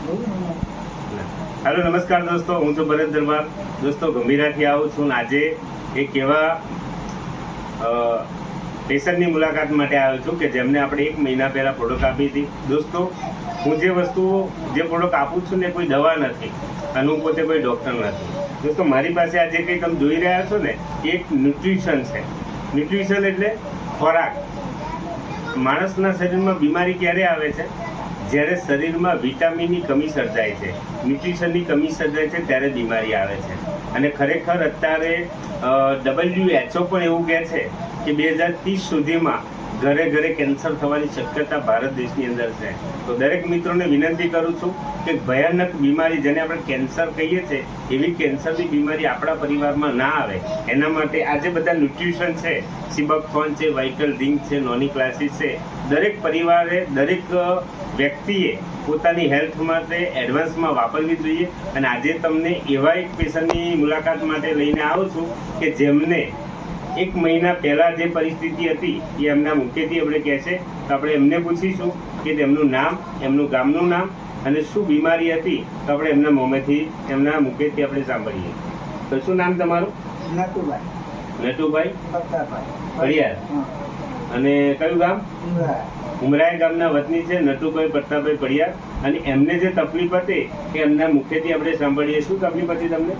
Hello નમસ્કાર દોસ્તો, હું છું ભરત દરબાર. દોસ્તો ગંભીરાથી આવું છું. આજે એક એવા પેશન્ટની મુલાકાત માટે આવ્યો છું કે જેમને આપણે 1 મહિના પહેલાં પ્રોડક્ટ આપી હતી. દોસ્તો, હું જે પ્રોડક્ટ આપું છું ને કોઈ દવા નથી અને હું પોતે કોઈ ડૉક્ટર નથી. દોસ્તો, મારી પાસે આજે કંઈ તમે જોઈ રહ્યા છો ને એક ન્યુટ્રિશન છે. ન્યુટ્રિશન એટલે ખોરાક. માણસના શરીરમાં બીમારી ક્યારે આવે છે? જ્યારે શરીરમાં વિટામિનની કમી સર્જાય છે, ન્યુટ્રિશનની કમી સર્જાય છે, ત્યારે બીમારી આવે છે. અને ખરેખર અત્યારે WHO પણ એવું કહે છે કે 2030 સુધીમાં ઘરે ઘરે કેન્સર થવાની શક્યતા ભારત દેશની અંદર છે. તો દરેક મિત્રોને વિનંતી કરું છું કે ભયાનક બીમારી જેને આપણે કેન્સર કહીએ છીએ એવી કેન્સરની બીમારી આપણા પરિવારમાં ના આવે એના માટે આજે બધા ન્યુટ્રિશન છે, સિબકથોન છે, વાઇટલ ઝિંક છે, નોની ક્લાસીસ છે. દરેક પરિવારે, દરેક વ્યક્તિએ પોતાની હેલ્થ માટે એડવાન્સમાં વાપરવી જોઈએ. અને આજે તમને એવા એક પેશન્ટની મુલાકાત માટે લઈને આવું છું કે જેમને 1 મહિના પહેલાં જે પરિસ્થિતિ હતી એ એમના મુખેથી આપણે કહેશે. તો આપણે એમને પૂછીશું કે તેમનું નામ, એમનું ગામનું નામ અને શું બીમારી હતી. તો આપણે એમના મોંમેથી, એમના મુખેથી આપણે સાંભળીએ. તો શું નામ તમારું? નટુભાઈ પડિયાર. અને કયું ગામ? ઉમરાય ગામના વતની છે નટુભાઈ પ્રતાપભાઈ પડિયાર. અને એમને જે તકલીફ હતી એ એમના મુખેથી આપણે સાંભળીએ. શું તકલીફ હતી તમને?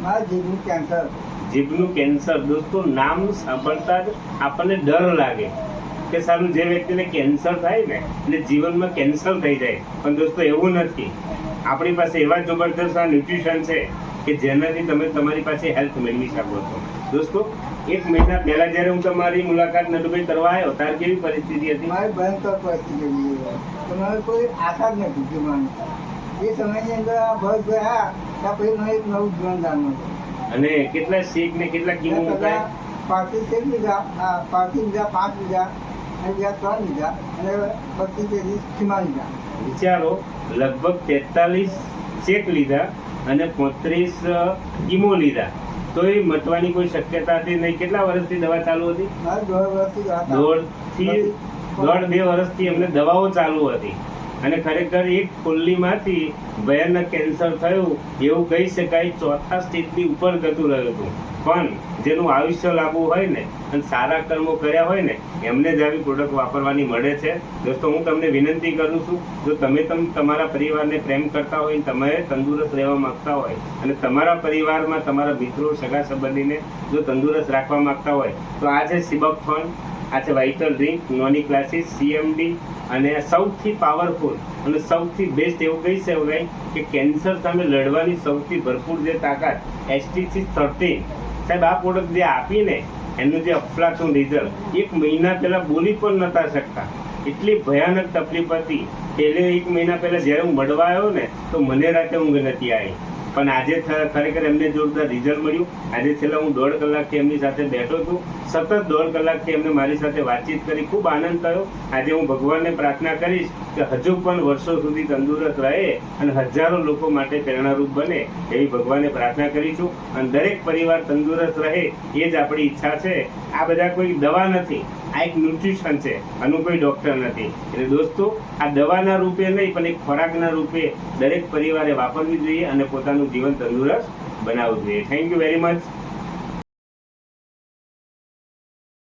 જીભનું કેન્સર. દોસ્તો, નામ સાંભળતા જ આપણને ડર લાગે કે સારું જે વ્યક્તિને કેન્સર થાય ને એટલે જીવનમાં કેન્સર થઈ જાય. પણ દોસ્તો એવું નથી. આપણી પાસે એવા જબરદસ્ત આ ન્યુટ્રિશન છે કે જેનાથી તમે તમારી પાસે હેલ્થ મેળવી શકો છો. દોસ્તો, 1 મહિના પહેલા જ્યારે હું તમારી મુલાકાત નટુભાઈ કરવા આવ્યો ત્યારે કેવી પરિસ્થિતિ હતી? મારી ભયંકર પરિસ્થિતિ હતી. તમારે કોઈ આશા જ નથી જીવવાની. એ સમયની અંદર ભય ગયા ત્યાં પછી મને એક નવું જીવન દાન હતું. અને કેટલા શેક ને કેટલા કિમો મુકાય? 5 શેક લીધા, 5 લીધા, 5 લીધા અને બીજા 3 લીધા અને 25 ખીમા લીધા. વિચારો, લગભગ 43 શેક લીધા અને 35 કિમો લીધા તો એ મટવાની કોઈ શક્યતા હતી નહીં. કેટલા વર્ષથી દવા ચાલુ હતી? 1.5-2 વર્ષથી એમને દવાઓ ચાલુ હતી. અને ખરેખર એક ફૂલ્લીમાંથી ભયાનક કેન્સર થયું એવું કહી શકાય. 4થા સ્ટેજની ઉપર જતું રહ્યું હતું. પણ જેનું આયુષ્ય લાંબુ હોય ને અને સારા કર્મો કર્યા હોય ને એમને જ આવી પ્રોડક્ટ વાપરવાની મળે છે. દોસ્તો, હું તમને વિનંતી કરું છું, જો તમે તમારા પરિવારને પ્રેમ કરતા હોય, તમે તંદુરસ્ત રહેવા માગતા હોય અને તમારા પરિવારમાં તમારા મિત્રો, સગા સંબંધીને જો તંદુરસ્ત રાખવા માગતા હોય તો આ છે સિબકથોન, આ છે વાઇટલ ઝિંક, નોની ક્લાસીસ, CMD અને સૌથી પાવરફુલ અને સૌથી બેસ્ટ એવું કહી શકાય કે કેન્સર સામે લડવાની સૌથી ભરપૂર જે તાકાત ST613. સાહેબ, આ પ્રોડક્ટ જે આપીને એનું જે અફલાતું રિઝલ્ટ 1 મહિના પહેલાં બોલી પણ નહોતા શકતા. એટલી ભયાનક તકલીફ હતી. પહેલે 1 મહિના પહેલાં જ્યારે હું મળવા આવ્યો ને તો મને રાતે ઊંઘ નથી આવી. પણ આજે ખરેખર એમને જોરદાર રિઝલ્ટ મળ્યું. આજે છેલ્લા હું 1.5 કલાકથી એમની સાથે બેઠો છું. સતત 1.5 કલાકથી એમને મારી સાથે વાતચીત કરી. ખૂબ આનંદ થયો. આજે હું ભગવાનને પ્રાર્થના કરીશ કે હજુ પણ વર્ષો સુધી તંદુરસ્ત રહે અને હજારો લોકો માટે પ્રેરણારૂપ બને એવી ભગવાનને પ્રાર્થના કરીશું. અને દરેક પરિવાર તંદુરસ્ત રહે એ જ આપણી ઈચ્છા છે. આ બધા કોઈ દવા નથી, આ એક ન્યુટ્રિશન છે. આનું કોઈ ડૉક્ટર નથી. એટલે દોસ્તો, આ દવાના રૂપે નહીં પણ એક ખોરાકના રૂપે દરેક પરિવારે વાપરવી જોઈએ અને પોતાનું જીવન તંદુરસ્ત બનાવવું જોઈએ. Thank you very much.